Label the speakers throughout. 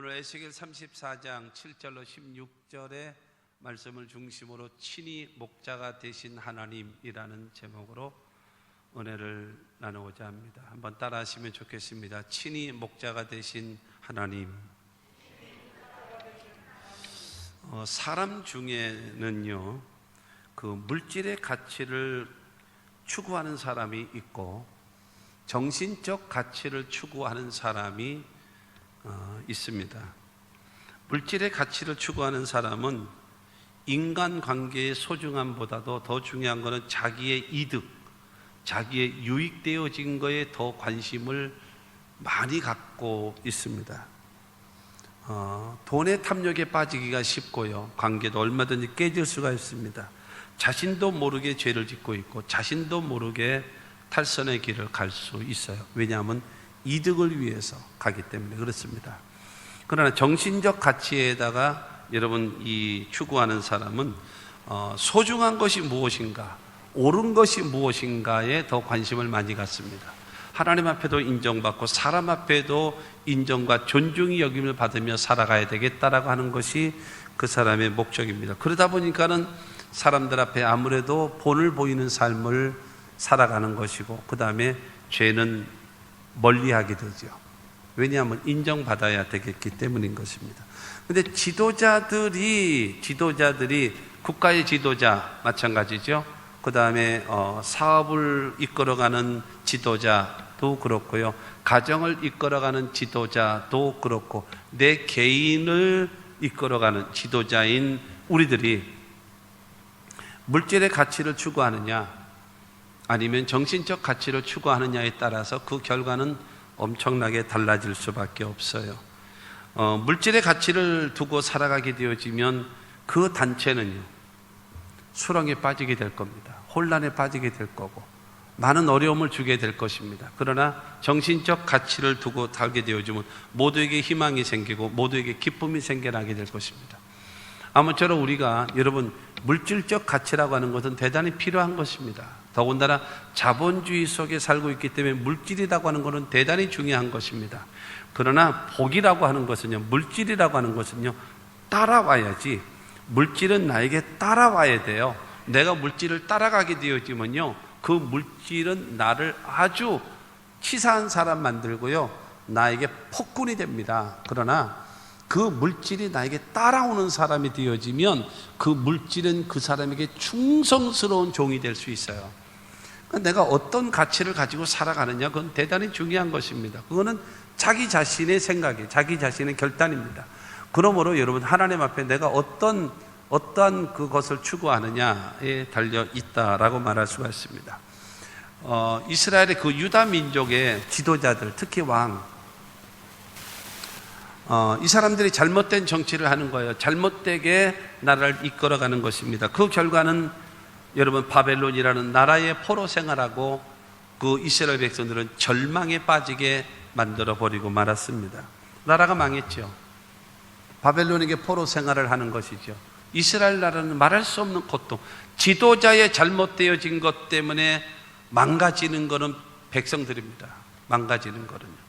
Speaker 1: 오늘 에스겔 34장 7절로 16절의 말씀을 중심으로 친히 목자가 되신 하나님이라는 제목으로 은혜를 나누고자 합니다. 한번 따라 하시면 좋겠습니다. 친히 목자가 되신 하나님. 사람 중에는요, 그 물질의 가치를 추구하는 사람이 있고 정신적 가치를 추구하는 사람이 있습니다. 물질의 가치를 추구하는 사람은 인간관계의 소중함보다도 더 중요한 것은 자기의 이득, 자기의 유익되어진 거에 더 관심을 많이 갖고 있습니다. 돈의 탐욕에 빠지기가 쉽고요, 관계도 얼마든지 깨질 수가 있습니다. 자신도 모르게 죄를 짓고 있고 자신도 모르게 탈선의 길을 갈 수 있어요. 왜냐하면 이득을 위해서 가기 때문에 그렇습니다. 그러나 정신적 가치에다가 여러분 이 추구하는 사람은 소중한 것이 무엇인가, 옳은 것이 무엇인가에 더 관심을 많이 갖습니다. 하나님 앞에도 인정받고 사람 앞에도 인정과 존중이 여김을 받으며 살아가야 되겠다라고 하는 것이 그 사람의 목적입니다. 그러다 보니까는 사람들 앞에 아무래도 본을 보이는 삶을 살아가는 것이고, 그 다음에 죄는 멀리하게 되죠. 왜냐하면 인정받아야 되겠기 때문인 것입니다. 그런데 지도자들이 국가의 지도자 마찬가지죠. 그 다음에 사업을 이끌어가는 지도자도 그렇고요, 가정을 이끌어가는 지도자도 그렇고, 내 개인을 이끌어가는 지도자인 우리들이 물질의 가치를 추구하느냐 아니면 정신적 가치를 추구하느냐에 따라서 그 결과는 엄청나게 달라질 수밖에 없어요. 물질의 가치를 두고 살아가게 되어지면 그 단체는요, 수렁에 빠지게 될 겁니다. 혼란에 빠지게 될 거고 많은 어려움을 주게 될 것입니다. 그러나 정신적 가치를 두고 살게 되어지면 모두에게 희망이 생기고 모두에게 기쁨이 생겨나게 될 것입니다. 아무쪼록 우리가, 여러분, 물질적 가치라고 하는 것은 대단히 필요한 것입니다. 더군다나 자본주의 속에 살고 있기 때문에 물질이라고 하는 것은 대단히 중요한 것입니다. 그러나 복이라고 하는 것은요, 물질이라고 하는 것은요, 따라와야지. 물질은 나에게 따라와야 돼요. 내가 물질을 따라가게 되어지면요, 그 물질은 나를 아주 치사한 사람 만들고요, 나에게 폭군이 됩니다. 그러나 그 물질이 나에게 따라오는 사람이 되어지면 그 물질은 그 사람에게 충성스러운 종이 될 수 있어요. 내가 어떤 가치를 가지고 살아가느냐, 그건 대단히 중요한 것입니다. 그거는 자기 자신의 생각이에요. 자기 자신의 결단입니다. 그러므로 여러분, 하나님 앞에 내가 어떠한 그것을 추구하느냐에 달려 있다라고 말할 수가 있습니다. 이스라엘의 그 유다 민족의 지도자들, 특히 왕, 이 사람들이 잘못된 정치를 하는 거예요. 잘못되게 나라를 이끌어가는 것입니다. 그 결과는 여러분, 바벨론이라는 나라의 포로 생활하고 그 이스라엘 백성들은 절망에 빠지게 만들어 버리고 말았습니다. 나라가 망했죠. 바벨론에게 포로 생활을 하는 것이죠. 이스라엘 나라는 말할 수 없는 고통, 지도자의 잘못되어진 것 때문에 망가지는 것은 백성들입니다. 망가지는 것은요.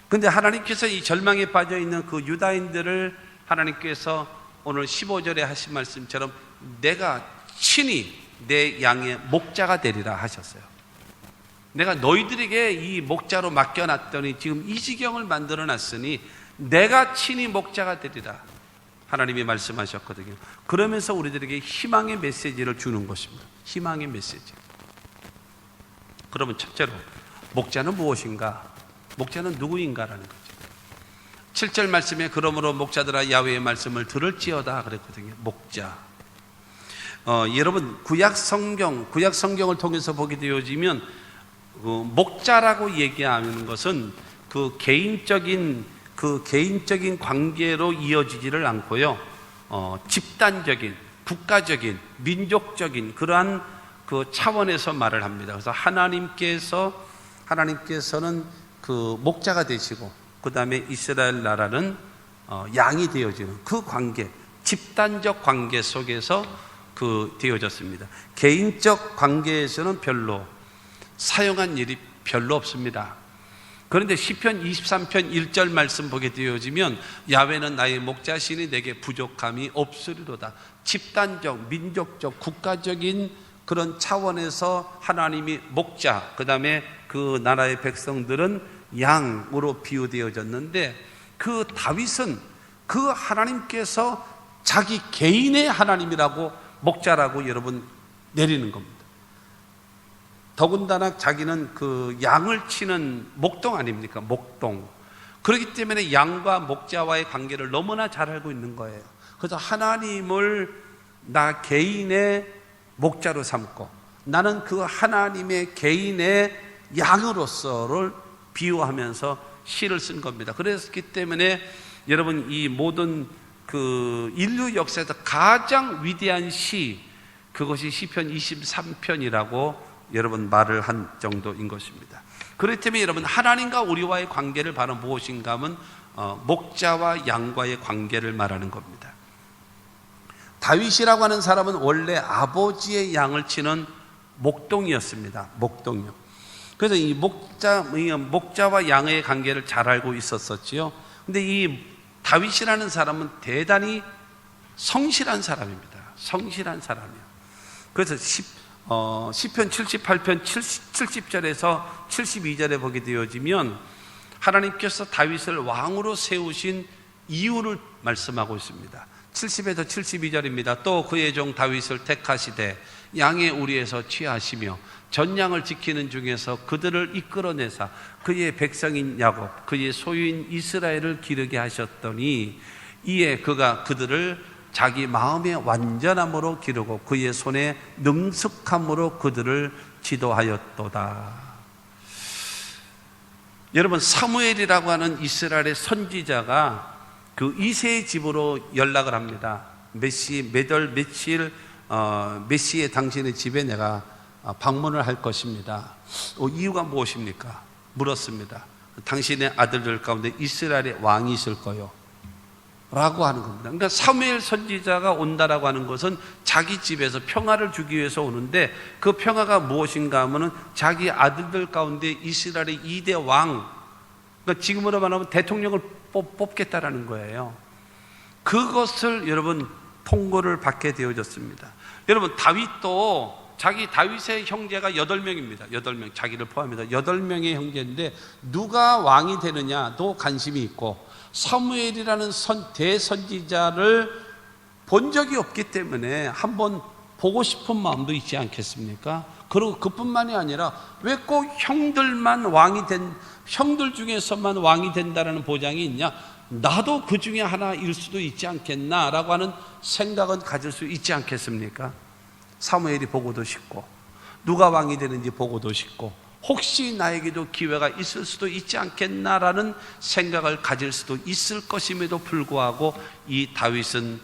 Speaker 1: 그런데 하나님께서 이 절망에 빠져 있는 그 유다인들을 하나님께서 오늘 15절에 하신 말씀처럼 내가 친히 내 양의 목자가 되리라 하셨어요. 내가 너희들에게 이 목자로 맡겨놨더니 지금 이 지경을 만들어 놨으니 내가 친히 목자가 되리라 하나님이 말씀하셨거든요. 그러면서 우리들에게 희망의 메시지를 주는 것입니다. 희망의 메시지. 그러면 첫째로 목자는 무엇인가? 목자는 누구인가라는 거죠. 7절 말씀에 그러므로 목자들아 야훼의 말씀을 들을지어다 그랬거든요. 목자. 여러분, 구약 성경을 통해서 보게 되어지면 목자라고 얘기하는 것은 그 개인적인 관계로 이어지지를 않고요, 집단적인, 국가적인, 민족적인 그러한 그 차원에서 말을 합니다. 그래서 하나님께서는 그 목자가 되시고, 그 다음에 이스라엘 나라는 양이 되어지는 그 관계, 집단적 관계 속에서 그 되어졌습니다. 개인적 관계에서는 별로 사용한 일이 별로 없습니다. 그런데 시편 23편 1절 말씀 보게 되어지면 야훼는 나의 목자시니 내게 부족함이 없으리로다. 집단적, 민족적, 국가적인 그런 차원에서 하나님이 목자, 그 다음에 그 나라의 백성들은 양으로 비유되어졌는데, 그 다윗은 그 하나님께서 자기 개인의 하나님이라고 목자라고 여러분 내리는 겁니다. 더군다나 자기는 그 양을 치는 목동 아닙니까? 목동. 그렇기 때문에 양과 목자와의 관계를 너무나 잘 알고 있는 거예요. 그래서 하나님을 나 개인의 목자로 삼고 나는 그 하나님의 개인의 양으로서를 비유하면서 시를 쓴 겁니다. 그랬기 때문에 여러분, 이 모든 그 인류 역사에서 가장 위대한 시, 그것이 시편 23편이라고 여러분 말을 한 정도인 것입니다. 그렇기 때문에 여러분, 하나님과 우리와의 관계를 바로 무엇인가 하면 목자와 양과의 관계를 말하는 겁니다. 다윗이라고 하는 사람은 원래 아버지의 양을 치는 목동이었습니다. 목동이요. 그래서 이 목자와 양의 관계를 잘 알고 있었었지요. 근데 이 다윗이라는 사람은 대단히 성실한 사람입니다. 성실한 사람이에요. 그래서 시편 78편 70절에서 72절에 보게 되어지면 하나님께서 다윗을 왕으로 세우신 이유를 말씀하고 있습니다. 70에서 72절입니다. 또 그의 종 다윗을 택하시되 양의 우리에서 취하시며 전양을 지키는 중에서 그들을 이끌어내사 그의 백성인 야곱, 그의 소유인 이스라엘을 기르게 하셨더니 이에 그가 그들을 자기 마음의 완전함으로 기르고 그의 손에 능숙함으로 그들을 지도하였도다. 여러분, 사무엘이라고 하는 이스라엘의 선지자가 그 이새의 집으로 연락을 합니다. 며칠 메시에 당신의 집에 내가 방문을 할 것입니다. 이유가 무엇입니까? 물었습니다. 당신의 아들들 가운데 이스라엘의 왕이 있을 거요 라고 하는 겁니다. 그러니까 사무엘 선지자가 온다라고 하는 것은 자기 집에서 평화를 주기 위해서 오는데, 그 평화가 무엇인가 하면은 자기 아들들 가운데 이스라엘의 2대 왕, 그러니까 지금으로 말하면 대통령을 뽑겠다라는 거예요. 그것을 여러분 통고를 받게 되어졌습니다. 여러분, 다윗도 다윗의 형제가 8명입니다. 8명, 자기를 포함해서 8명의 형제인데 누가 왕이 되느냐도 관심이 있고, 사무엘이라는 대선지자를 본 적이 없기 때문에 한번 보고 싶은 마음도 있지 않겠습니까? 그리고 그뿐만이 아니라 왜 꼭 형들 중에서만 왕이 된다는 보장이 있냐? 나도 그 중에 하나일 수도 있지 않겠나라고 하는 생각은 가질 수 있지 않겠습니까? 사무엘이 보고도 싶고, 누가 왕이 되는지 보고도 싶고, 혹시 나에게도 기회가 있을 수도 있지 않겠나라는 생각을 가질 수도 있을 것임에도 불구하고 이 다윗은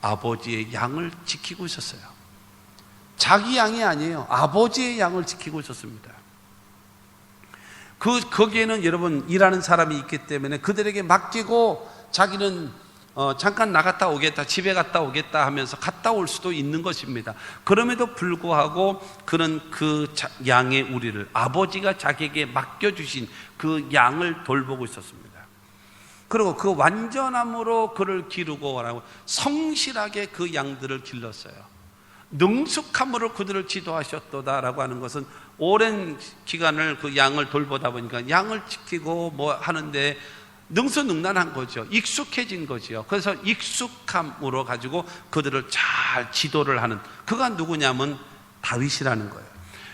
Speaker 1: 아버지의 양을 지키고 있었어요. 자기 양이 아니에요. 아버지의 양을 지키고 있었습니다. 거기에는 여러분 일하는 사람이 있기 때문에 그들에게 맡기고 자기는 잠깐 나갔다 오겠다, 집에 갔다 오겠다 하면서 갔다 올 수도 있는 것입니다. 그럼에도 불구하고 그는 그 양의 우리를, 아버지가 자기에게 맡겨주신 그 양을 돌보고 있었습니다. 그리고 그 완전함으로 그를 기르고 성실하게 그 양들을 길렀어요. 능숙함으로 그들을 지도하셨도다라고 하는 것은 오랜 기간을 그 양을 돌보다 보니까 양을 지키고 뭐 하는데 능수능란한 거죠. 익숙해진 거죠. 그래서 익숙함으로 가지고 그들을 잘 지도를 하는, 그가 누구냐면 다윗이라는 거예요.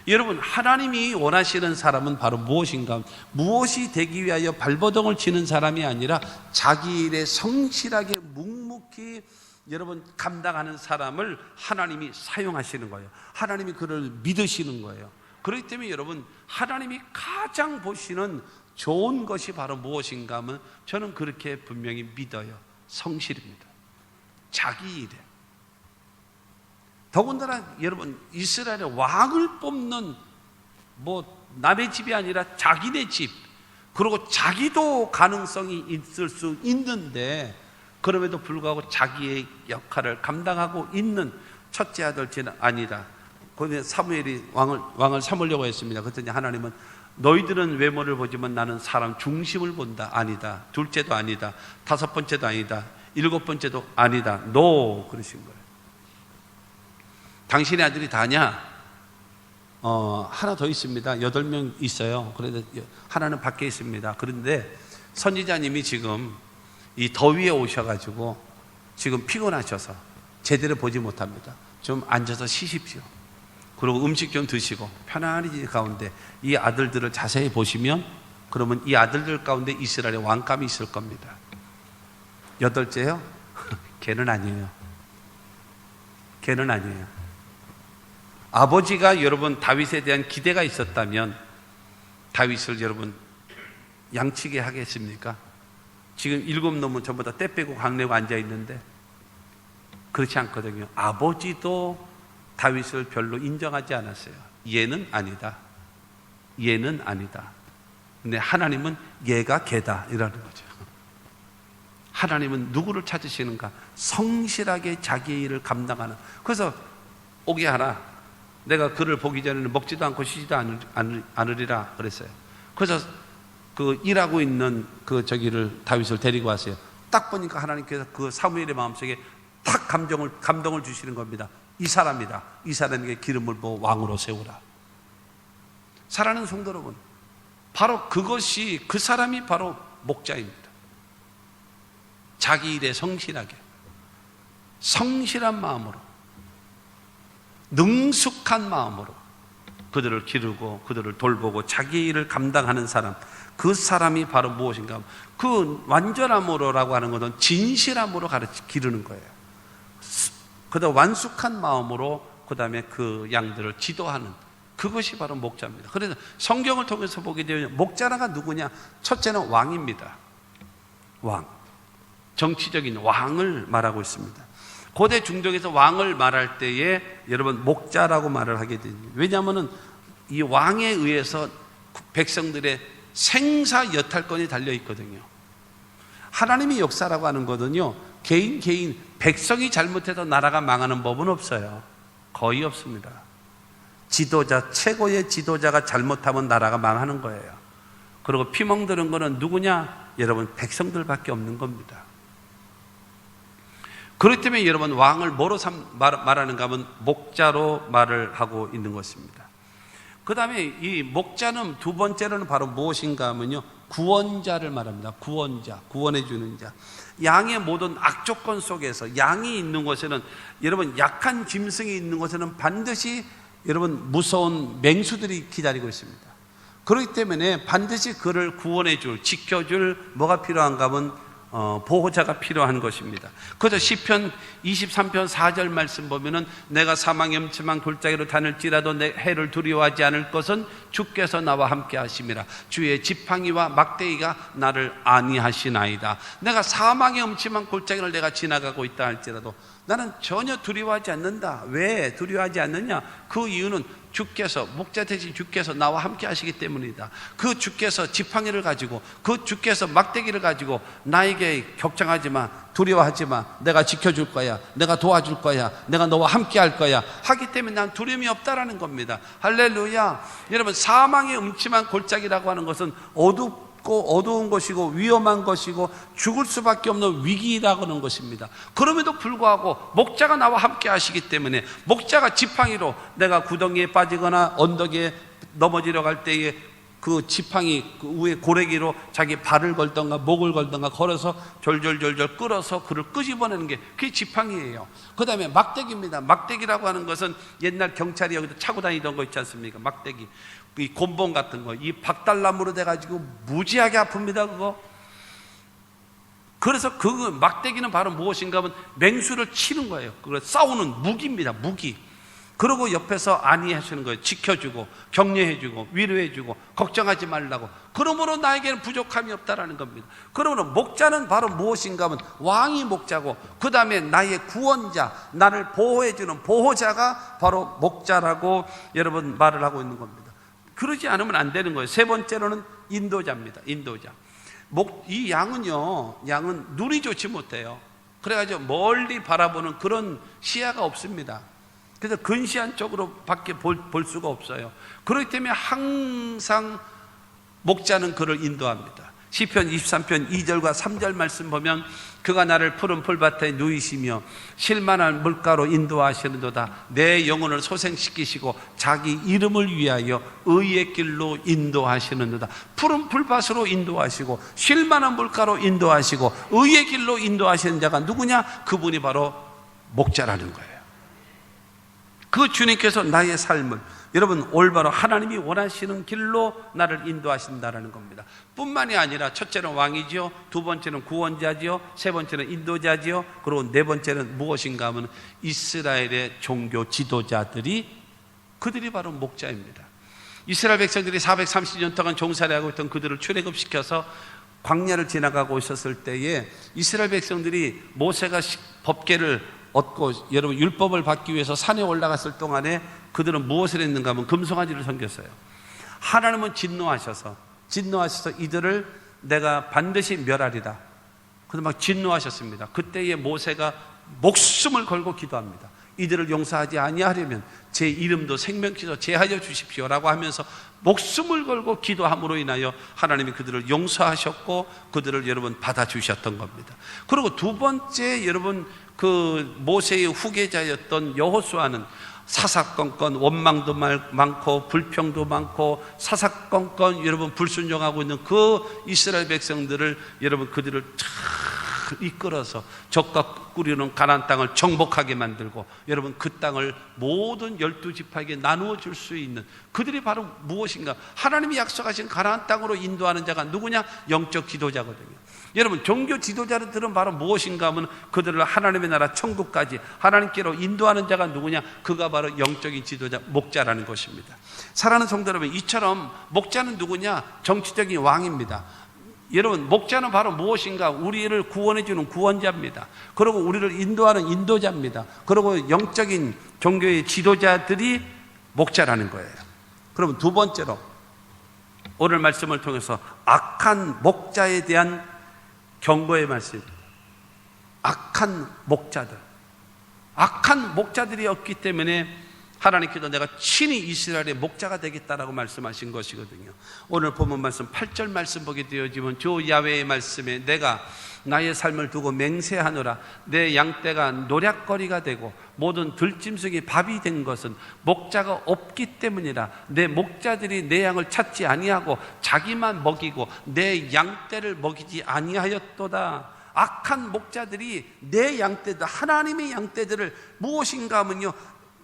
Speaker 1: 여러분, 하나님이 원하시는 사람은 바로 무엇인가? 무엇이 되기 위하여 발버둥을 치는 사람이 아니라 자기 일에 성실하게 묵묵히 여러분 감당하는 사람을 하나님이 사용하시는 거예요. 하나님이 그를 믿으시는 거예요. 그렇기 때문에 여러분, 하나님이 가장 보시는 좋은 것이 바로 무엇인가 하면 저는 그렇게 분명히 믿어요. 성실입니다. 자기 일에. 더군다나 여러분, 이스라엘의 왕을 뽑는 남의 집이 아니라 자기네 집, 그리고 자기도 가능성이 있을 수 있는데 그럼에도 불구하고 자기의 역할을 감당하고 있는 첫째 아들째는 아니다. 그런데 사무엘이 왕을 삼으려고 했습니다. 그랬더니 하나님은 너희들은 외모를 보지만 나는 사람 중심을 본다. 아니다. 둘째도 아니다. 다섯 번째도 아니다. 일곱 번째도 아니다. 노 그러신 거예요. 당신의 아들이 다냐? 하나 더 있습니다. 8명 있어요. 그래도 하나는 밖에 있습니다. 그런데 선지자님이 지금 이 더위에 오셔가지고 지금 피곤하셔서 제대로 보지 못합니다. 좀 앉아서 쉬십시오. 그리고 음식 좀 드시고 편안히 가운데 이 아들들을 자세히 보시면 그러면 이 아들들 가운데 이스라엘의 왕감이 있을 겁니다. 8째요? 걔는 아니에요. 걔는 아니에요. 아버지가 여러분 다윗에 대한 기대가 있었다면 다윗을 여러분 양치게 하겠습니까? 지금 7놈은 전부 다 떼 빼고 강내고 앉아 있는데 그렇지 않거든요. 아버지도 다윗을 별로 인정하지 않았어요. 얘는 아니다. 얘는 아니다. 근데 하나님은 얘가 걔다 이라는 거죠. 하나님은 누구를 찾으시는가? 성실하게 자기의 일을 감당하는. 그래서 오게 하라. 내가 그를 보기 전에는 먹지도 않고 쉬지도 않으리라 그랬어요. 그래서 그 일하고 있는 그 저기를 다윗을 데리고 왔어요. 딱 보니까 하나님께서 그 사무엘의 마음속에 딱 감동을 주시는 겁니다. 이 사람이다. 이 사람에게 기름을 부어 왕으로 세우라. 사랑하는 성도 여러분, 바로 그것이 그 사람이 바로 목자입니다. 자기 일에 성실하게, 성실한 마음으로, 능숙한 마음으로 그들을 기르고 그들을 돌보고 자기 일을 감당하는 사람, 그 사람이 바로 무엇인가? 그 완전함으로라고 하는 것은 진실함으로 기르는 거예요. 그다음 완숙한 마음으로 그 다음에 그 양들을 지도하는 그것이 바로 목자입니다. 그래서 성경을 통해서 보게 되면 목자가 누구냐? 첫째는 왕입니다. 왕, 정치적인 왕을 말하고 있습니다. 고대 중동에서 왕을 말할 때에 여러분 목자라고 말을 하게 됩니다. 왜냐하면 이 왕에 의해서 백성들의 생사 여탈권이 달려 있거든요. 하나님의 역사라고 하는 거는요, 개인 백성이 잘못해서 나라가 망하는 법은 없어요. 거의 없습니다. 지도자, 최고의 지도자가 잘못하면 나라가 망하는 거예요. 그리고 피멍드는 거는 누구냐? 여러분 백성들밖에 없는 겁니다. 그렇기 때문에 여러분 왕을 뭐로 말하는가 하면 목자로 말을 하고 있는 것입니다. 그 다음에 이 목자는 두 번째로는 바로 무엇인가 하면요, 구원자를 말합니다. 구원자, 구원해 주는 자. 양의 모든 악조건 속에서 양이 있는 곳에는 여러분 약한 짐승이 있는 곳에는 반드시 여러분 무서운 맹수들이 기다리고 있습니다. 그렇기 때문에 반드시 그를 구원해 줄, 지켜줄 뭐가 필요한가 하면 보호자가 필요한 것입니다. 그래서 시편 23편 4절 말씀 보면은 내가 사망의 음침한 골짜기로 다닐지라도 내 해를 두려워하지 않을 것은 주께서 나와 함께 하심이라. 주의 지팡이와 막대기가 나를 안위하시나이다. 내가 사망의 음침한 골짜기를 내가 지나가고 있다 할지라도 나는 전혀 두려워하지 않는다. 왜 두려워하지 않느냐? 그 이유는 주께서, 목자 대신 주께서 나와 함께 하시기 때문이다. 그 주께서 지팡이를 가지고, 그 주께서 막대기를 가지고 나에게 걱정하지 마, 두려워하지 마, 내가 지켜줄 거야, 내가 도와줄 거야, 내가 너와 함께 할 거야 하기 때문에 난 두려움이 없다라는 겁니다. 할렐루야. 여러분, 사망의 음침한 골짜기라고 하는 것은 어두운 것이고 위험한 것이고 죽을 수밖에 없는 위기라고 하는 것입니다. 그럼에도 불구하고 목자가 나와 함께 하시기 때문에 목자가 지팡이로 내가 구덩이에 빠지거나 언덕에 넘어지려 갈 때에 그 지팡이 그 위에 고래기로 자기 발을 걸던가 목을 걸던가 걸어서 졸졸졸졸 끌어서 그를 끄집어내는 게 그게 지팡이예요. 그 다음에 막대기입니다. 막대기라고 하는 것은 옛날 경찰이 여기도 차고 다니던 거 있지 않습니까? 막대기, 이 곤봉 같은 거, 이 박달나무로 돼가지고 무지하게 아픕니다. 그거. 그래서 그 막대기는 바로 무엇인가 하면 맹수를 치는 거예요. 그래서 싸우는 무기입니다. 무기. 그러고 옆에서 안위하시는 거예요. 지켜주고 격려해주고 위로해주고 걱정하지 말라고. 그러므로 나에게는 부족함이 없다라는 겁니다. 그러므로 목자는 바로 무엇인가 하면 왕이 목자고 그 다음에 나의 구원자, 나를 보호해주는 보호자가 바로 목자라고 여러분 말을 하고 있는 겁니다. 그러지 않으면 안 되는 거예요. 세 번째로는 인도자입니다. 인도자. 이 양은요, 양은 눈이 좋지 못해요. 그래가지고 멀리 바라보는 그런 시야가 없습니다. 그래서 근시한 쪽으로 밖에 볼 수가 없어요. 그렇기 때문에 항상 목자는 그를 인도합니다. 시편 23편 2절과 3절 말씀 보면 그가 나를 푸른 풀밭에 누이시며 쉴만한 물가로 인도하시는도다. 내 영혼을 소생시키시고 자기 이름을 위하여 의의 길로 인도하시는도다. 푸른 풀밭으로 인도하시고 쉴만한 물가로 인도하시고 의의 길로 인도하시는 자가 누구냐? 그분이 바로 목자라는 거예요. 그 주님께서 나의 삶을, 여러분, 올바로 하나님이 원하시는 길로 나를 인도하신다라는 겁니다. 뿐만이 아니라 첫째는 왕이죠, 두 번째는 구원자지요, 세 번째는 인도자지요, 그리고 네 번째는 무엇인가 하면 이스라엘의 종교 지도자들이, 그들이 바로 목자입니다. 이스라엘 백성들이 430년 동안 종살이 하고 있던 그들을 출애굽시켜서 광야를 지나가고 있었을 때에 이스라엘 백성들이 모세가 법궤를 얻고 여러분 율법을 받기 위해서 산에 올라갔을 동안에 그들은 무엇을 했는가 하면 금송아지를 섬겼어요. 하나님은 진노하셔서 이들을 내가 반드시 멸하리라. 그래서 막 진노하셨습니다. 그때에 모세가 목숨을 걸고 기도합니다. 이들을 용서하지 아니하려면 제 이름도 생명키로 제하여 주십시오라고 하면서 목숨을 걸고 기도함으로 인하여 하나님이 그들을 용서하셨고 그들을 여러분 받아주셨던 겁니다. 그리고 두 번째, 여러분, 그 모세의 후계자였던 여호수아는 사사건건 원망도 많고 불평도 많고 사사건건 여러분 불순종하고 있는 그 이스라엘 백성들을, 여러분, 그들을 잘 이끌어서 적과 꾸리는 가나안 땅을 정복하게 만들고 여러분 그 땅을 모든 12지파에게 나누어 줄 수 있는, 그들이 바로 무엇인가? 하나님이 약속하신 가나안 땅으로 인도하는 자가 누구냐? 영적 지도자거든요. 여러분, 종교 지도자들은 바로 무엇인가 하면 그들을 하나님의 나라 천국까지 하나님께로 인도하는 자가 누구냐? 그가 바로 영적인 지도자, 목자라는 것입니다. 사랑하는 성도 여러분, 이처럼 목자는 누구냐? 정치적인 왕입니다. 여러분, 목자는 바로 무엇인가? 우리를 구원해주는 구원자입니다. 그리고 우리를 인도하는 인도자입니다. 그리고 영적인 종교의 지도자들이 목자라는 거예요. 그럼 두 번째로 오늘 말씀을 통해서 악한 목자에 대한 경고의 말씀입니다. 악한 목자들이 없기 때문에 하나님께서 내가 친히 이스라엘의 목자가 되겠다라고 말씀하신 것이거든요. 오늘 본문 말씀 8절 말씀 보게 되어지면 주 야훼의 말씀에 내가 나의 삶을 두고 맹세하노라. 내 양떼가 노략거리가 되고 모든 들짐승이 밥이 된 것은 목자가 없기 때문이라. 내 목자들이 내 양을 찾지 아니하고 자기만 먹이고 내 양떼를 먹이지 아니하였도다. 악한 목자들이 내 양떼들, 하나님의 양떼들을 무엇인가 하면요,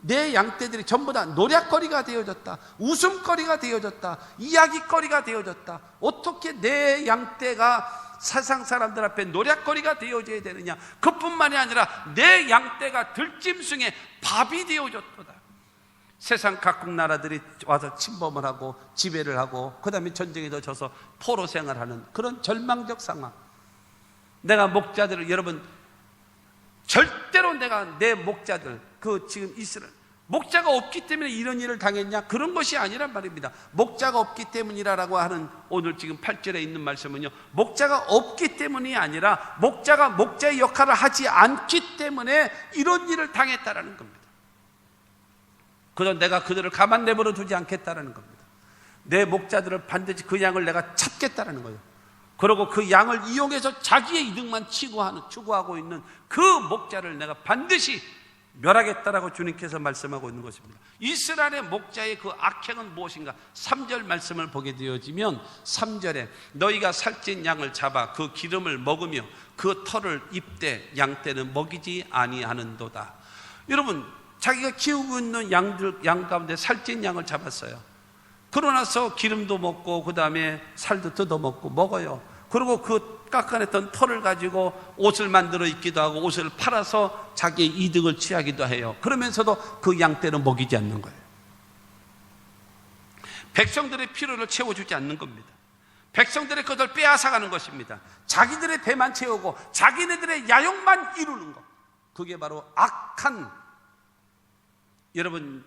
Speaker 1: 내 양떼들이 전부 다 노략거리가 되어졌다, 웃음거리가 되어졌다, 이야기거리가 되어졌다. 어떻게 내 양떼가 세상 사람들 앞에 노략거리가 되어져야 되느냐? 그뿐만이 아니라 내 양떼가 들짐승의 밥이 되어졌도다. 세상 각국 나라들이 와서 침범을 하고 지배를 하고 그 다음에 전쟁에 져서 포로 생활하는 그런 절망적 상황. 내가 목자들을, 여러분, 절대로 내가 내 목자들, 그 지금 이스라엘 목자가 없기 때문에 이런 일을 당했냐? 그런 것이 아니란 말입니다. 목자가 없기 때문이라고 하는 오늘 지금 8절에 있는 말씀은요, 목자가 없기 때문이 아니라 목자가 목자의 역할을 하지 않기 때문에 이런 일을 당했다라는 겁니다. 그래서 내가 그들을 가만 내버려 두지 않겠다라는 겁니다. 내 목자들을 반드시 그 양을 내가 찾겠다라는 거예요. 그리고 그 양을 이용해서 자기의 이득만 추구하고 있는 그 목자를 내가 반드시 멸하겠다라고 주님께서 말씀하고 있는 것입니다. 이스라엘의 목자의 그 악행은 무엇인가? 3절 말씀을 보게 되어지면 3절에 너희가 살찐 양을 잡아 그 기름을 먹으며 그 털을 입되 양떼는 먹이지 아니하는도다. 여러분, 자기가 키우고 있는 양 가운데 살찐 양을 잡았어요. 그러나서 기름도 먹고 그 다음에 살도 뜯어먹고 먹어요. 그리고 그 깎아냈던 털을 가지고 옷을 만들어 입기도 하고 옷을 팔아서 자기의 이득을 취하기도 해요. 그러면서도 그 양떼는 먹이지 않는 거예요. 백성들의 필요를 채워주지 않는 겁니다. 백성들의 것을 빼앗아가는 것입니다. 자기들의 배만 채우고 자기네들의 야욕만 이루는 것, 그게 바로 악한, 여러분,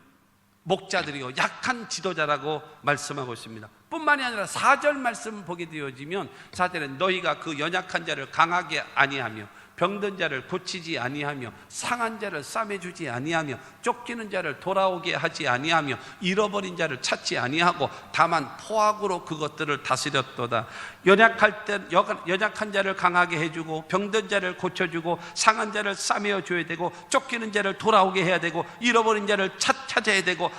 Speaker 1: 목자들이요, 약한 지도자라고 말씀하고 있습니다. 뿐만이 아니라 4절 말씀 보게 되어지면 4절에 너희가 그 연약한 자를 강하게 아니하며 병든 자를 고치지 아니하며 상한 자를 싸매주지 아니하며 쫓기는 자를 돌아오게 하지 아니하며 잃어버린 자를 찾지 아니하고 다만 포악으로 그것들을 다스렸도다. 연약한 자를 강하게 해주고 병든 자를 고쳐주고 상한 자를 싸매어 줘야 되고 쫓기는 자를 돌아오게 해야 되고 잃어버린 자를 찾아야 되고,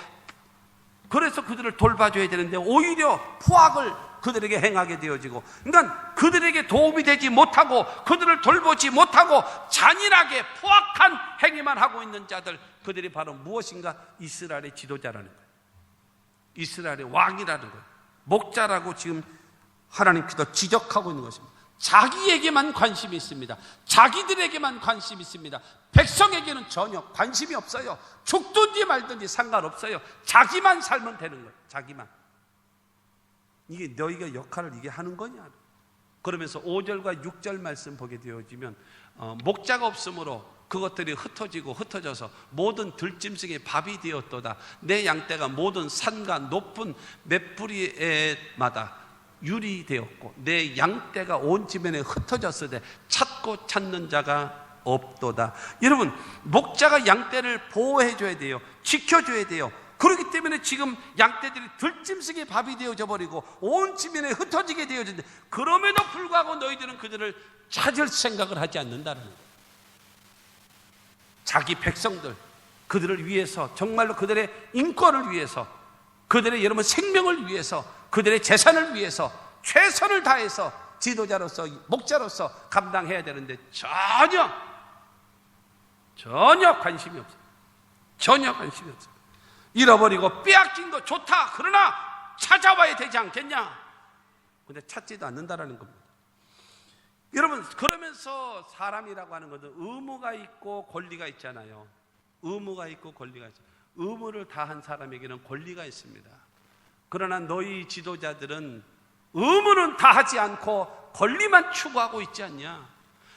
Speaker 1: 그래서 그들을 돌봐줘야 되는데 오히려 포악을 그들에게 행하게 되어지고, 그러니까 그들에게 도움이 되지 못하고 그들을 돌보지 못하고 잔인하게 포악한 행위만 하고 있는 자들, 그들이 바로 무엇인가? 이스라엘의 지도자라는 거예요. 이스라엘의 왕이라는 거예요. 목자라고 지금 하나님께서 지적하고 있는 것입니다. 자기에게만 관심이 있습니다. 자기들에게만 관심이 있습니다. 백성에게는 전혀 관심이 없어요. 죽든지 말든지 상관없어요. 자기만 살면 되는 거예요. 자기만. 이게 너희가 역할을 이게 하는 거냐? 그러면서 5절과 6절 말씀 보게 되어지면 목자가 없으므로 그것들이 흩어져서 모든 들짐승의 밥이 되었도다. 내 양떼가 모든 산과 높은 맷뿌리에마다 율이 되었고 내 양떼가 온 지면에 흩어졌으되 찾고 찾는 자가 없도다. 여러분, 목자가 양떼를 보호해줘야 돼요. 지켜줘야 돼요. 그렇기 때문에 지금 양떼들이 들짐승의 밥이 되어져 버리고 온 지면에 흩어지게 되어진데, 그럼에도 불구하고 너희들은 그들을 찾을 생각을 하지 않는다는 거예요. 자기 백성들, 그들을 위해서, 정말로 그들의 인권을 위해서, 그들의 여러분 생명을 위해서, 그들의 재산을 위해서 최선을 다해서 지도자로서, 목자로서 감당해야 되는데 전혀 관심이 없어요. 전혀 관심이 없어요. 잃어버리고 빼앗긴 거 좋다. 그러나 찾아와야 되지 않겠냐? 근데 찾지도 않는다라는 겁니다. 여러분, 그러면서 사람이라고 하는 것은 의무가 있고 권리가 있잖아요. 의무가 있고 권리가 있어요. 의무를 다한 사람에게는 권리가 있습니다. 그러나 너희 지도자들은 의무는 다하지 않고 권리만 추구하고 있지 않냐?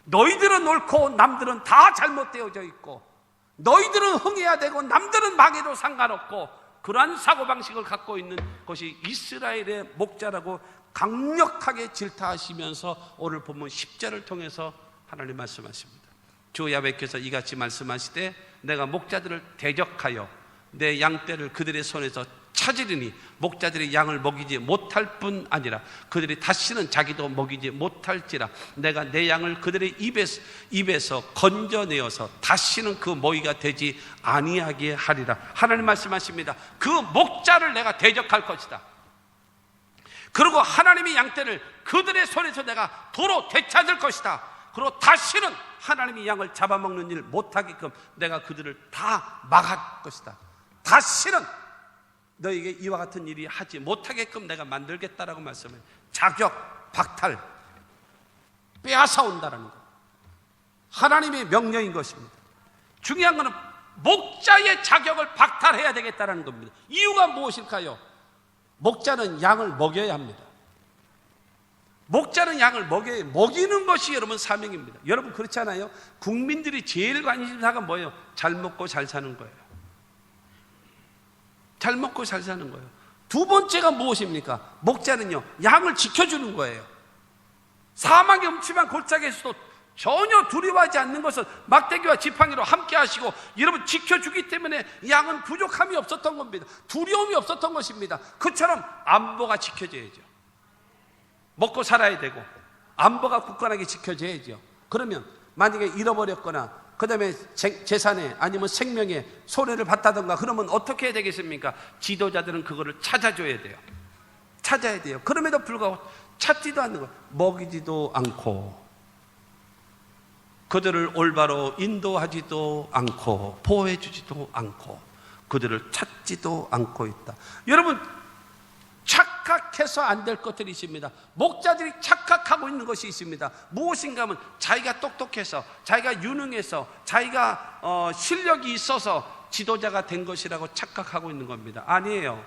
Speaker 1: 너희들은 옳고 남들은 다 잘못되어져 있고, 너희들은 흥해야 되고 남들은 망해도 상관없고, 그러한 사고방식을 갖고 있는 것이 이스라엘의 목자라고 강력하게 질타하시면서 오늘 본문 10절을 통해서 하나님 말씀하십니다. 주 야훼께서 이같이 말씀하시되 내가 목자들을 대적하여 내 양떼를 그들의 손에서 찾으리니 목자들이 양을 먹이지 못할 뿐 아니라 그들이 다시는 자기도 먹이지 못할지라. 내가 내 양을 그들의 입에서 건져내어서 다시는 그 먹이가 되지 아니하게 하리라. 하나님 말씀하십니다. 그 목자를 내가 대적할 것이다. 그리고 하나님의 양떼를 그들의 손에서 내가 도로 되찾을 것이다. 그리고 다시는 하나님의 양을 잡아먹는 일 못하게끔 내가 그들을 다 막을 것이다. 다시는 너에게 이와 같은 일이 하지 못하게끔 내가 만들겠다라고 말씀해요. 자격 박탈, 빼앗아 온다라는 것, 하나님의 명령인 것입니다. 중요한 것은 목자의 자격을 박탈해야 되겠다라는 겁니다. 이유가 무엇일까요? 목자는 양을 먹여야 합니다. 목자는 양을 먹이는 것이 여러분 사명입니다. 여러분 그렇잖아요. 국민들이 제일 관심사가 뭐예요? 잘 먹고 잘 사는 거예요. 잘 먹고 잘 사는 거예요. 두 번째가 무엇입니까? 목자는요, 양을 지켜주는 거예요. 사망의 음침한 골짜기에서도 전혀 두려워하지 않는 것은 막대기와 지팡이로 함께 하시고 여러분 지켜주기 때문에 양은 부족함이 없었던 겁니다. 두려움이 없었던 것입니다. 그처럼 안보가 지켜져야죠. 먹고 살아야 되고 안보가 굳건하게 지켜져야죠. 그러면 만약에 잃어버렸거나 그 다음에 재산에 아니면 생명에 손해를 봤다던가 그러면 어떻게 해야 되겠습니까? 지도자들은 그거를 찾아줘야 돼요. 찾아야 돼요. 그럼에도 불구하고 찾지도 않는 거예요. 먹이지도 않고 그들을 올바로 인도하지도 않고 보호해주지도 않고 그들을 찾지도 않고 있다. 여러분 착각해서 안 될 것들이 있습니다. 목자들이 착각하고 있는 것이 있습니다. 무엇인가 하면 자기가 똑똑해서, 자기가 유능해서, 자기가 실력이 있어서 지도자가 된 것이라고 착각하고 있는 겁니다. 아니에요.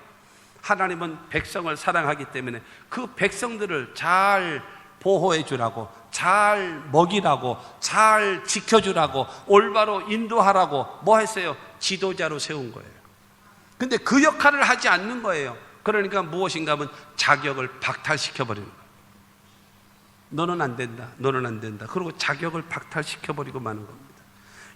Speaker 1: 하나님은 백성을 사랑하기 때문에 그 백성들을 잘 보호해 주라고, 잘 먹이라고, 잘 지켜주라고, 올바로 인도하라고 뭐 했어요? 지도자로 세운 거예요. 근데 그 역할을 하지 않는 거예요. 그러니까 무엇인가 하면 자격을 박탈시켜버리는 거예요. 너는 안 된다, 너는 안 된다. 그리고 자격을 박탈시켜버리고 마는 겁니다.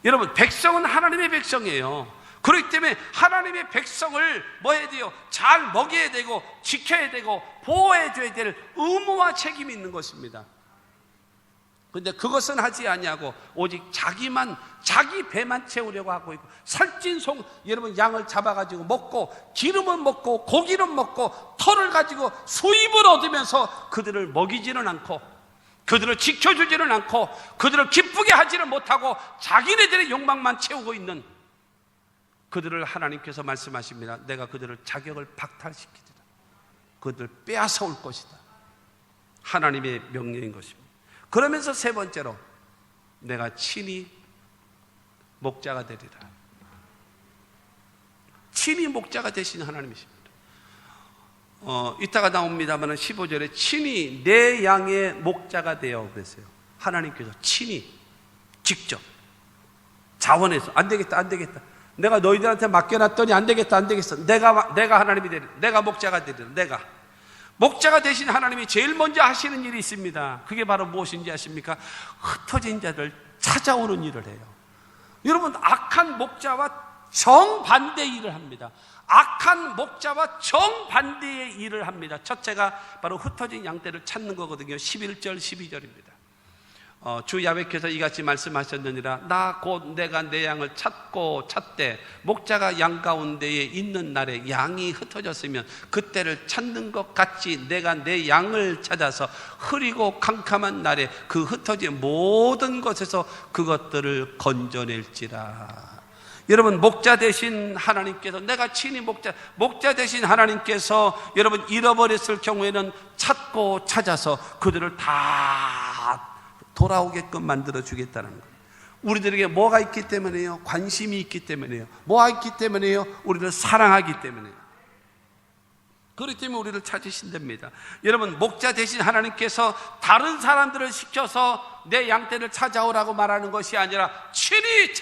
Speaker 1: 여러분, 백성은 하나님의 백성이에요. 그렇기 때문에 하나님의 백성을 뭐 해야 돼요? 잘 먹여야 되고 지켜야 되고 보호해줘야 될 의무와 책임이 있는 것입니다. 근데 그것은 하지 아니하고 오직 자기 배만 채우려고 하고 있고, 살찐 송, 여러분, 양을 잡아가지고 먹고 기름은 먹고 고기는 먹고 털을 가지고 수입을 얻으면서 그들을 먹이지는 않고 그들을 지켜주지는 않고 그들을 기쁘게 하지는 못하고 자기네들의 욕망만 채우고 있는 그들을 하나님께서 말씀하십니다. 내가 그들을 자격을 박탈시키리라. 그들을 빼앗아 올 것이다. 하나님의 명령인 것입니다. 그러면서 세 번째로, 내가 친히 목자가 되리라. 친히 목자가 되신 하나님이십니다. 이따가 나옵니다만 15절에 친히 내 양의 목자가 되어 그랬어요. 하나님께서 친히 직접 자원해서 안 되겠다, 내가 너희들한테 맡겨놨더니 안 되겠어. 내가 하나님이 되리라. 내가 목자가 되리라. 내가 목자가 되신 하나님이 제일 먼저 하시는 일이 있습니다. 그게 바로 무엇인지 아십니까? 흩어진 자를 찾아오는 일을 해요. 여러분, 악한 목자와 정반대의 일을 합니다. 악한 목자와 정반대의 일을 합니다. 첫째가 바로 흩어진 양떼를 찾는 거거든요. 11절 12절입니다. 주 야훼께서 이같이 말씀하셨느니라. 나 곧 내가 내 양을 찾되 목자가 양 가운데에 있는 날에 양이 흩어졌으면 그때를 찾는 것 같이 내가 내 양을 찾아서 흐리고 캄캄한 날에 그 흩어진 모든 것에서 그것들을 건져낼지라. 여러분, 목자 되신 하나님께서, 내가 친히 목자 되신 하나님께서 여러분 잃어버렸을 경우에는 찾고 찾아서 그들을 다 돌아오게끔 만들어 주겠다는 거예요. 우리들에게 뭐가 있기 때문에요? 관심이 있기 때문에요. 뭐가 있기 때문에요? 우리를 사랑하기 때문에요. 그렇기 때문에 우리를 찾으신답니다. 여러분, 목자 되신 하나님께서 다른 사람들을 시켜서 내 양떼를 찾아오라고 말하는 것이 아니라 친히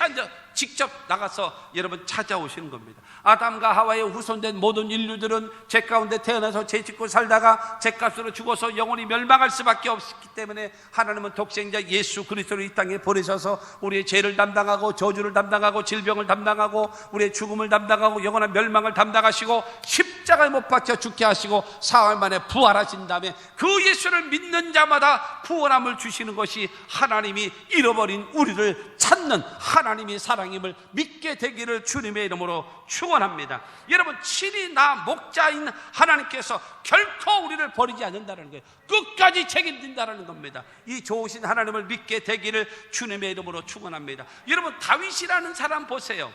Speaker 1: 직접 나가서 여러분 찾아오시는 겁니다. 아담과 하와의 후손된 모든 인류들은 죄 가운데 태어나서 죄 짓고 살다가 죄값으로 죽어서 영원히 멸망할 수밖에 없기 때문에 하나님은 독생자 예수 그리스도를 이 땅에 보내셔서 우리의 죄를 담당하고 저주를 담당하고 질병을 담당하고 우리의 죽음을 담당하고 영원한 멸망을 담당하시고 십자가에 못 박혀 죽게 하시고 사흘 만에 부활하신 다음에 그 예수를 믿는 자마다 구원함을 주시는 것이 하나님이 잃어버린 우리를 찾는 하나님의 사랑임을 믿게 되기를 주님의 이름으로 축원합니다. 여러분, 친히 나 목자인 하나님께서 결코 우리를 버리지 않는다는 거예요. 끝까지 책임진다는 겁니다. 이 좋으신 하나님을 믿게 되기를 주님의 이름으로 축원합니다. 여러분, 다윗이라는 사람 보세요.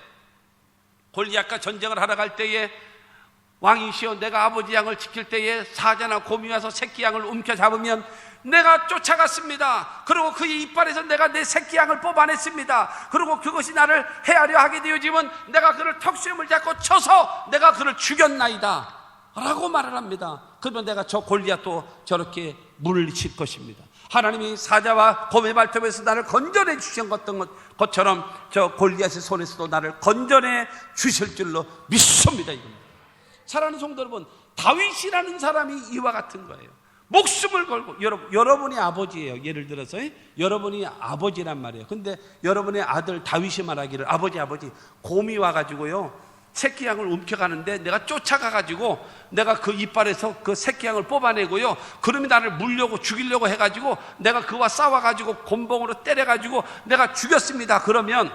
Speaker 1: 골리앗과 전쟁을 하러 갈 때에 왕이시여 내가 아버지 양을 지킬 때에 사자나 곰이 와서 새끼 양을 움켜잡으면 내가 쫓아갔습니다. 그리고 그의 이빨에서 내가 내 새끼 양을 뽑아냈습니다. 그리고 그것이 나를 헤아려 하게 되어지면 내가 그를 턱수염을 잡고 쳐서 내가 그를 죽였나이다 라고 말을 합니다. 그러면 내가 저 골리앗도 저렇게 물리칠 것입니다. 하나님이 사자와 곰의 발톱에서 나를 건져내 주신 것처럼 저 골리앗의 손에서도 나를 건져내 주실 줄로 믿습니다. 이겁니다. 사랑하는 성도 여러분, 다윗이라는 사람이 이와 같은 거예요. 목숨을 걸고, 여러분이 아버지예요. 예를 들어서 여러분이 아버지란 말이에요. 근데 여러분의 아들 다윗이 말하기를 아버지 곰이 와가지고요 새끼 양을 움켜가는데 내가 쫓아가가지고 내가 그 이빨에서 그 새끼 양을 뽑아내고요 그놈이 나를 물려고 죽이려고 해가지고 내가 그와 싸워가지고 곤봉으로 때려가지고 내가 죽였습니다. 그러면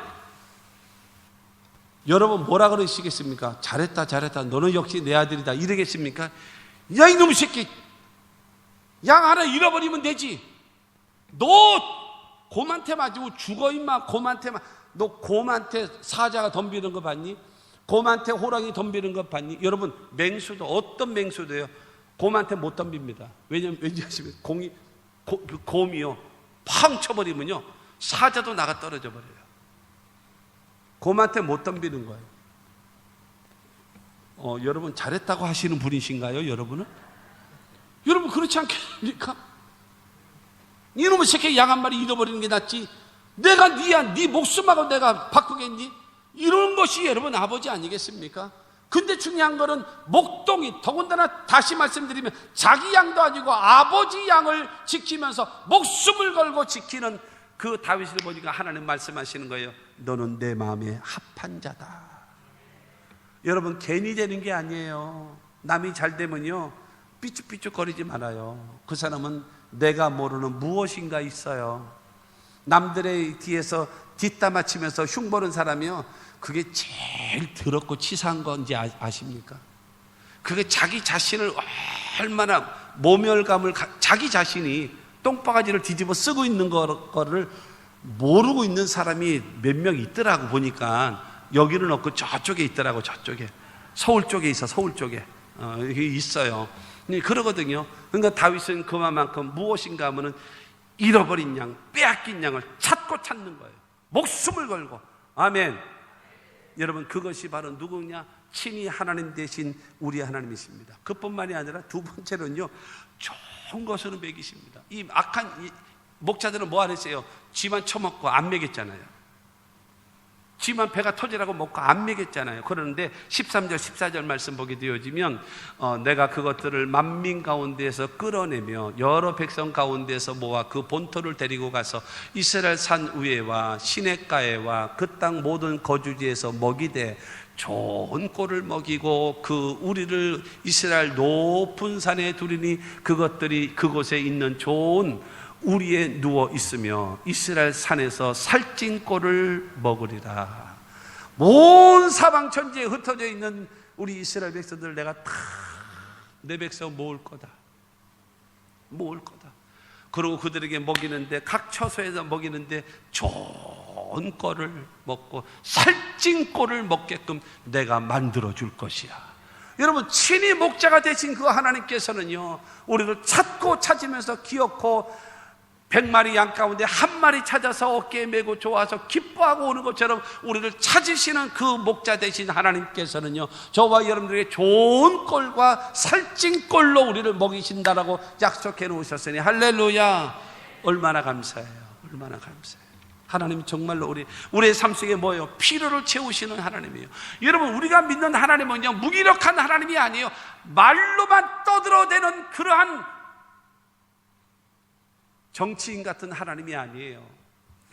Speaker 1: 여러분 뭐라 그러시겠습니까? 잘했다 너는 역시 내 아들이다 이러겠습니까? 야 이놈의 새끼, 양 하나 잃어버리면 되지. 너 곰한테 맞으면 죽어 임마. 너 곰한테 사자가 덤비는 거 봤니? 곰한테 호랑이 덤비는 거 봤니? 여러분, 맹수도 어떤 맹수도요 곰한테 못 덤빕니다. 왜냐면 왠지 아시면 곰이요 팡 쳐버리면요 사자도 나가 떨어져 버려요. 곰한테 못 덤비는 거예요. 여러분 잘했다고 하시는 분이신가요? 여러분 그렇지 않겠습니까? 이놈의 새끼 양 한 마리 잃어버리는 게 낫지 내가 네 목숨하고 내가 바꾸겠니? 이런 것이 여러분 아버지 아니겠습니까? 근데 중요한 거는 목동이, 더군다나 다시 말씀드리면 자기 양도 아니고 아버지 양을 지키면서 목숨을 걸고 지키는 그 다윗을 보니까 하나님 말씀하시는 거예요. 너는 내 마음에 합한 자다. 여러분, 괜히 되는 게 아니에요. 남이 잘 되면요 삐죽삐죽거리지 말아요. 그 사람은 내가 모르는 무엇인가 있어요. 남들의 뒤에서 뒷담화 치면서 흉보는 사람이요, 그게 제일 더럽고 치사한 건지 아십니까? 그게 자기 자신을 얼마나 모멸감을, 자기 자신이 똥바가지를 뒤집어 쓰고 있는 거를 모르고 있는 사람이 몇 명 있더라고. 보니까 여기는 없고 저쪽에 있더라고. 저쪽에, 서울 쪽에 있어. 서울 쪽에 여기 있어요. 그러거든요. 그러니까 다윗은 그만큼 무엇인가 하면은 잃어버린 양, 빼앗긴 양을 찾고 찾는 거예요. 목숨을 걸고. 아멘. 여러분, 그것이 바로 누구냐? 친히 하나님 되신 우리 하나님이십니다. 그뿐만이 아니라 두 번째로는요, 좋은 것으로 먹이십니다. 이 악한 목자들은 뭐 하랬어요? 쥐만 처먹고 안 먹였잖아요. 쥐만 배가 터지라고 먹고 안 먹였잖아요. 그러는데 13절 14절 말씀 보게 되어지면 내가 그것들을 만민 가운데에서 끌어내며 여러 백성 가운데서 모아 그 본토를 데리고 가서 이스라엘 산 위에와 시냇가에와 그 땅 모든 거주지에서 먹이되 좋은 꼴을 먹이고 그 우리를 이스라엘 높은 산에 두리니 그것들이 그곳에 있는 좋은 우리에 누워 있으며 이스라엘 산에서 살찐 꼴을 먹으리라. 온 사방 천지에 흩어져 있는 우리 이스라엘 백성들 내가 다 내 백성 모을 거다. 모을 거다. 그리고 그들에게 먹이는데, 각 처소에서 먹이는데 좋은 꼴을 먹고 살찐 꼴을 먹게끔 내가 만들어 줄 것이야. 여러분, 친히 목자가 되신 그 하나님께서는요, 우리를 찾고 찾으면서 기어코 100마리 양 가운데 한 마리 찾아서 어깨에 메고 좋아서 기뻐하고 오는 것처럼 우리를 찾으시는 그 목자 되신 하나님께서는요, 저와 여러분들에게 좋은 꼴과 살찐 꼴로 우리를 먹이신다라고 약속해 놓으셨으니 할렐루야. 얼마나 감사해요. 얼마나 감사해요. 하나님 정말로 우리의 삶 속에 뭐예요? 필요를 채우시는 하나님이에요. 여러분, 우리가 믿는 하나님은요, 무기력한 하나님이 아니에요. 말로만 떠들어대는 그러한 정치인 같은 하나님이 아니에요.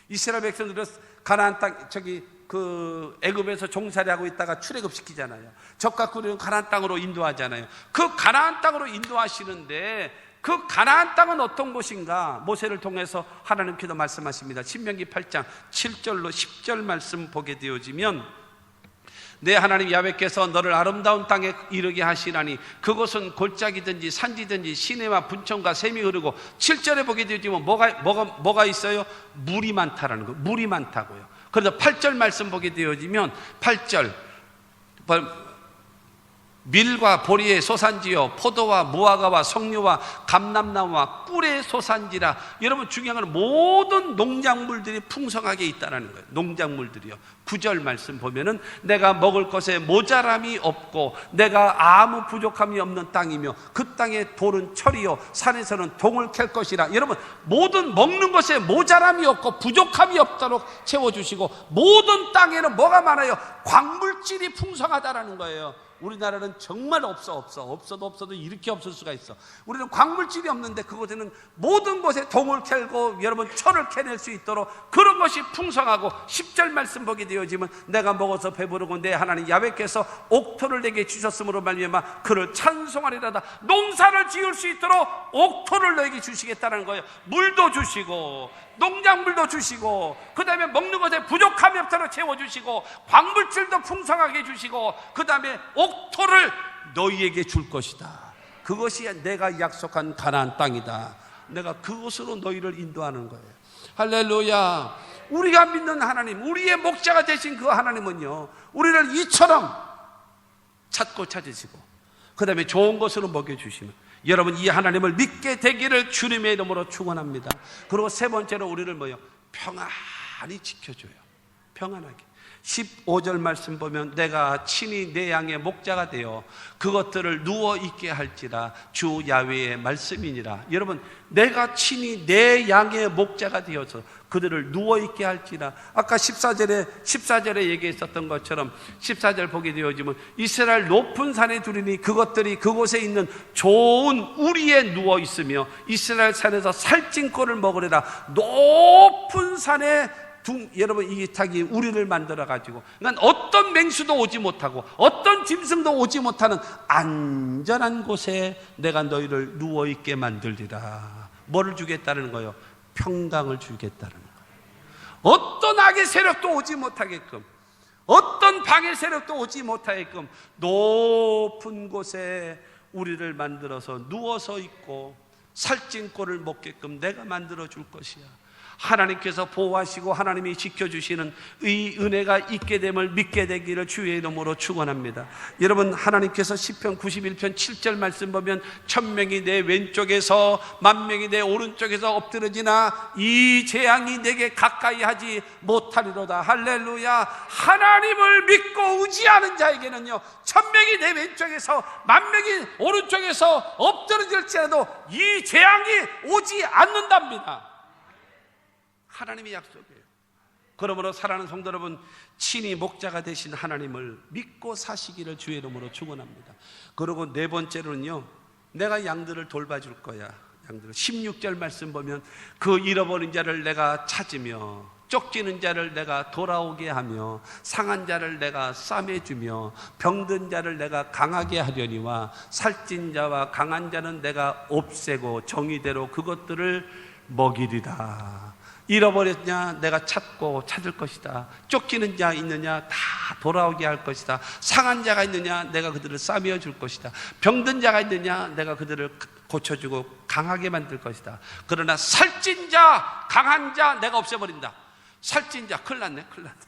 Speaker 1: 이스라엘 백성들은 가나안 땅, 애굽에서 종살이 하고 있다가 출애굽시키잖아요. 적과 꿀이는 가나안 땅으로 인도하잖아요. 그 가나안 땅으로 인도하시는데 그 가나안 땅은 어떤 곳인가? 모세를 통해서 하나님께서 말씀하십니다. 신명기 8장 7절로 10절 말씀 보게 되어지면, 내 하나님 야훼께서 너를 아름다운 땅에 이르게 하시라니 그곳은 골짜기든지 산지든지 시내와 분천과 샘이 흐르고, 7절에 보게 되지만 뭐가 있어요? 물이 많다라는 거예요. 물이 많다고요. 그래서 8절 말씀 보게 되어지면 8절, 밀과 보리의 소산지요 포도와 무화과와 석류와 감람나무와 꿀의 소산지라. 여러분, 중요한 건 모든 농작물들이 풍성하게 있다는 거예요. 농작물들이요. 9절 말씀 보면은 내가 먹을 것에 모자람이 없고 내가 아무 부족함이 없는 땅이며 그 땅에 돌은 철이요 산에서는 동을 캘 것이라. 여러분, 모든 먹는 것에 모자람이 없고 부족함이 없도록 채워주시고, 모든 땅에는 뭐가 많아요? 광물질이 풍성하다라는 거예요. 우리나라는 정말 없어도 이렇게 없을 수가 있어. 우리는 광물질이 없는데 그곳에는 모든 곳에 동을 캐고 여러분 철을 캐낼 수 있도록 그런 것이 풍성하고, 10절 말씀 보게 되어지면 내가 먹어서 배부르고 내 하나님 야훼께서 옥토를 내게 주셨으므로 말미암아 그를 찬송하리라다. 농사를 지을 수 있도록 옥토를 너에게 주시겠다는 거예요. 물도 주시고 농작물도 주시고, 그 다음에 먹는 것에 부족함이 없도록 채워주시고, 광물질도 풍성하게 주시고, 그 다음에 옥토를 너희에게 줄 것이다. 그것이 내가 약속한 가나안 땅이다. 내가 그곳으로 너희를 인도하는 거예요. 할렐루야. 우리가 믿는 하나님, 우리의 목자가 되신 그 하나님은요, 우리를 이처럼 찾고 찾으시고 그 다음에 좋은 것으로 먹여주시는, 여러분, 이 하나님을 믿게 되기를 주님의 이름으로 축원합니다. 그리고 세 번째로 우리를 평안히 지켜줘요. 평안하게. 15절 말씀 보면 내가 친히 내 양의 목자가 되어 그것들을 누워 있게 할지라 주 야훼의 말씀이니라. 여러분, 내가 친히 내 양의 목자가 되어서 그들을 누워 있게 할지라. 아까 14절에 얘기했었던 것처럼 14절 보게 되어지면 이스라엘 높은 산에 두리니 그것들이 그곳에 있는 좋은 우리에 누워 있으며 이스라엘 산에서 살찐 꼴을 먹으리라. 높은 산에 여러분, 이 닭이 우리를 만들어 가지고, 그러니까 어떤 맹수도 오지 못하고 어떤 짐승도 오지 못하는 안전한 곳에 내가 너희를 누워 있게 만들리라. 뭐를 주겠다는 거예요? 평강을 주겠다는 거예요. 어떤 악의 세력도 오지 못하게끔, 어떤 방의 세력도 오지 못하게끔 높은 곳에 우리를 만들어서 누워서 있고 살찐 꼴을 먹게끔 내가 만들어 줄 것이야. 하나님께서 보호하시고 하나님이 지켜주시는 이 은혜가 있게 됨을 믿게 되기를 주의 이름으로 축원합니다. 여러분, 하나님께서 시편 91편 7절 말씀 보면 1000명이 내 왼쪽에서 10,000명이 내 오른쪽에서 엎드러지나 이 재앙이 내게 가까이 하지 못하리로다. 할렐루야. 하나님을 믿고 의지하는 자에게는요, 1000명이 내 왼쪽에서 10,000명이 오른쪽에서 엎드러질지라도 이 재앙이 오지 않는답니다. 하나님의 약속이에요. 그러므로 사랑하는 성도 여러분, 친히 목자가 되신 하나님을 믿고 사시기를 주의 이름으로 축원합니다. 그리고 네 번째로는요, 내가 양들을 돌봐줄 거야. 양들을 16절 말씀 보면 그 잃어버린 자를 내가 찾으며 쫓기는 자를 내가 돌아오게 하며 상한 자를 내가 싸매주며 병든 자를 내가 강하게 하려니와 살찐 자와 강한 자는 내가 없애고 정의대로 그것들을 먹이리라. 잃어버렸냐? 내가 찾고 찾을 것이다. 쫓기는 자 있느냐? 다 돌아오게 할 것이다. 상한 자가 있느냐? 내가 그들을 싸매어 줄 것이다. 병든 자가 있느냐? 내가 그들을 고쳐주고 강하게 만들 것이다. 그러나 살찐 자, 강한 자 내가 없애버린다. 살찐 자, 큰일 났네, 큰일 났네.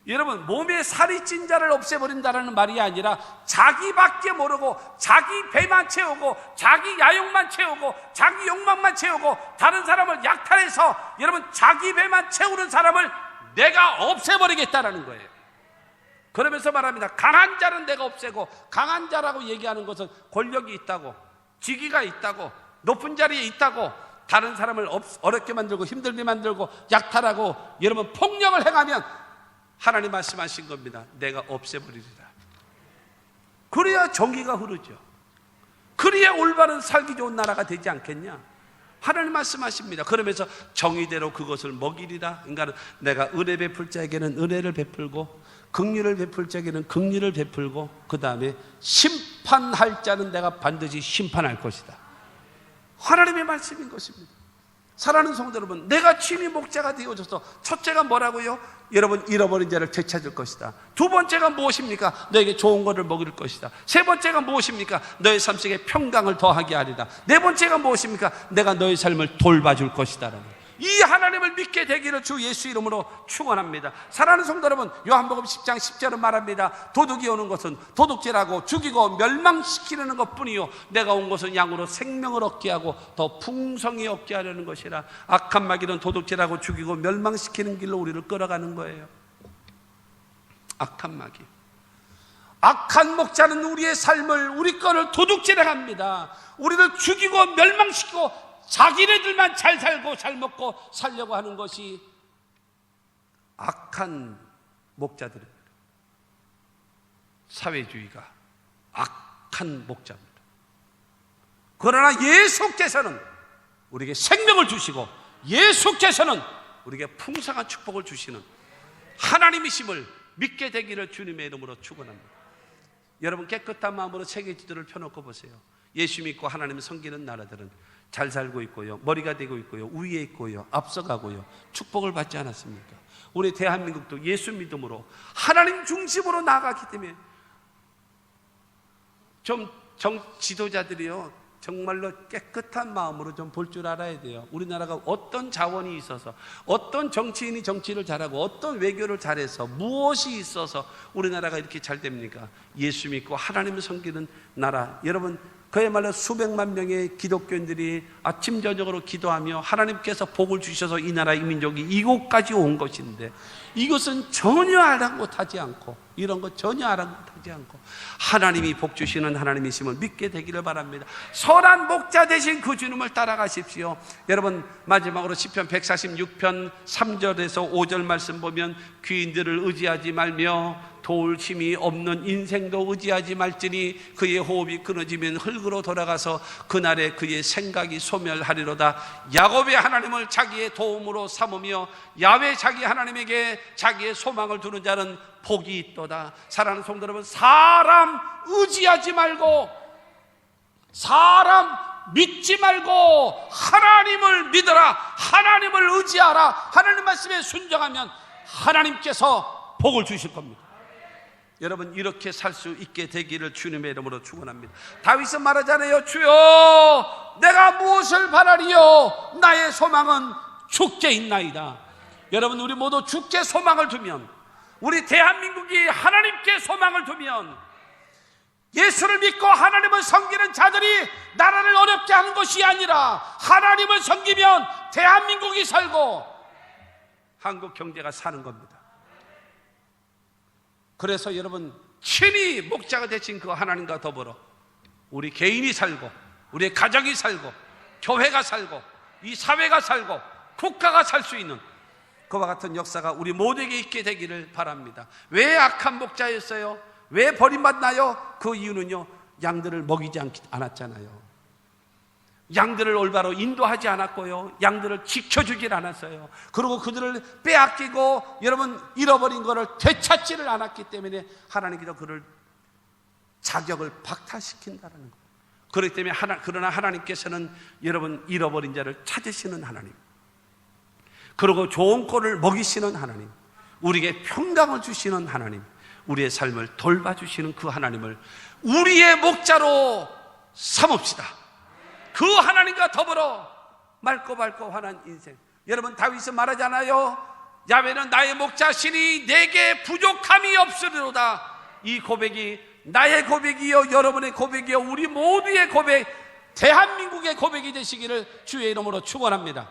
Speaker 1: 여러분, 몸에 살이 찐 자를 없애버린다는 말이 아니라 자기밖에 모르고 자기 배만 채우고 자기 야욕만 채우고 자기 욕망만 채우고 다른 사람을 약탈해서 여러분 자기 배만 채우는 사람을 내가 없애버리겠다는 거예요. 그러면서 말합니다. 강한 자는 내가 없애고, 강한 자라고 얘기하는 것은 권력이 있다고, 직위가 있다고, 높은 자리에 있다고, 다른 사람을 어렵게 만들고 힘들게 만들고 약탈하고 여러분 폭력을 행하면 하나님 말씀하신 겁니다. 내가 없애버리리라. 그래야 정의가 흐르죠. 그래야 올바른 살기 좋은 나라가 되지 않겠냐. 하나님 말씀하십니다. 그러면서 정의대로 그것을 먹이리라. 그러니까 내가 은혜 베풀 자에게는 은혜를 베풀고 긍휼을 베풀 자에게는 긍휼을 베풀고 그 다음에 심판할 자는 내가 반드시 심판할 것이다. 하나님의 말씀인 것입니다. 사랑하는 성도 여러분, 내가 친히 목자가 되어줘서 첫째가 뭐라고요? 여러분, 잃어버린 자를 되찾을 것이다. 두 번째가 무엇입니까? 너에게 좋은 것을 먹일 것이다. 세 번째가 무엇입니까? 너의 삶 속에 평강을 더하게 하리라. 네 번째가 무엇입니까? 내가 너의 삶을 돌봐줄 것이다. 이 하나님을 믿게 되기를 주 예수 이름으로 축원합니다. 사랑하는 성도 여러분, 요한복음 10장 10절은 말합니다. 도둑이 오는 것은 도둑질하고 죽이고 멸망시키려는 것뿐이요 내가 온 것은 양으로 생명을 얻게 하고 더 풍성히 얻게 하려는 것이라. 악한 마귀는 도둑질하고 죽이고 멸망시키는 길로 우리를 끌어가는 거예요. 악한 마귀, 악한 목자는 우리의 삶을, 우리 거를 도둑질해 갑니다. 우리를 죽이고 멸망시키고 자기네들만 잘 살고 잘 먹고 살려고 하는 것이 악한 목자들입니다. 사회주의가 악한 목자입니다. 그러나 예수께서는 우리에게 생명을 주시고 예수께서는 우리에게 풍성한 축복을 주시는 하나님이심을 믿게 되기를 주님의 이름으로 축원합니다. 여러분, 깨끗한 마음으로 세계 지도를 펴놓고 보세요. 예수 믿고 하나님을 섬기는 나라들은 잘 살고 있고요, 머리가 되고 있고요, 우위에 있고요, 앞서가고요, 축복을 받지 않았습니까? 우리 대한민국도 예수 믿음으로 하나님 중심으로 나아가기 때문에 좀 지도자들이요 정말로 깨끗한 마음으로 좀 볼 줄 알아야 돼요. 우리나라가 어떤 자원이 있어서, 어떤 정치인이 정치를 잘하고, 어떤 외교를 잘해서, 무엇이 있어서 우리나라가 이렇게 잘 됩니까? 예수 믿고 하나님을 섬기는 나라. 여러분, 그야말로 수백만 명의 기독교인들이 아침 저녁으로 기도하며 하나님께서 복을 주셔서 이 나라 이 민족이 이곳까지 온 것인데, 이것은 전혀 아랑곳하지 않고, 이런 것 전혀 아랑곳하지 않고 하나님이 복 주시는 하나님이심을 믿게 되기를 바랍니다. 선한 목자 되신 그 주님을 따라가십시오. 여러분, 마지막으로 시편 146편 3절에서 5절 말씀 보면, 귀인들을 의지하지 말며 도울 힘이 없는 인생도 의지하지 말지니 그의 호흡이 끊어지면 흙으로 돌아가서 그날에 그의 생각이 소멸하리로다. 야곱의 하나님을 자기의 도움으로 삼으며 야훼 자기 하나님에게 자기의 소망을 두는 자는 복이 있도다. 사랑하는 성도 여러분, 사람 의지하지 말고, 사람 믿지 말고 하나님을 믿어라. 하나님을 의지하라. 하나님 말씀에 순종하면 하나님께서 복을 주실 겁니다. 여러분, 이렇게 살 수 있게 되기를 주님의 이름으로 축원합니다. 다윗은 말하잖아요. 주여, 내가 무엇을 바라리요? 나의 소망은 주께 있나이다. 여러분, 우리 모두 주께 소망을 두면, 우리 대한민국이 하나님께 소망을 두면, 예수를 믿고 하나님을 섬기는 자들이 나라를 어렵게 하는 것이 아니라 하나님을 섬기면 대한민국이 살고 한국 경제가 사는 겁니다. 그래서 여러분, 친히 목자가 되신 그 하나님과 더불어 우리 개인이 살고, 우리 가정이 살고, 교회가 살고, 이 사회가 살고, 국가가 살 수 있는 그와 같은 역사가 우리 모두에게 있게 되기를 바랍니다. 왜 악한 목자였어요? 왜 버림받나요? 그 이유는요, 양들을 먹이지 않았잖아요. 양들을 올바로 인도하지 않았고요, 양들을 지켜주질 않았어요. 그리고 그들을 빼앗기고 여러분 잃어버린 것을 되찾지를 않았기 때문에 하나님께서 그를 자격을 박탈시킨다는 거예요. 그렇기 때문에 그러나 하나님께서는 여러분 잃어버린 자를 찾으시는 하나님, 그리고 좋은 꼴을 먹이시는 하나님, 우리에게 평강을 주시는 하나님, 우리의 삶을 돌봐주시는 그 하나님을 우리의 목자로 삼읍시다. 그 하나님과 더불어 맑고 밝고 환한 인생. 여러분, 다윗은 말하잖아요. 야훼는 나의 목자시니 내게 부족함이 없으리로다. 이 고백이 나의 고백이요, 여러분의 고백이요, 우리 모두의 고백, 대한민국의 고백이 되시기를 주의 이름으로 축원합니다.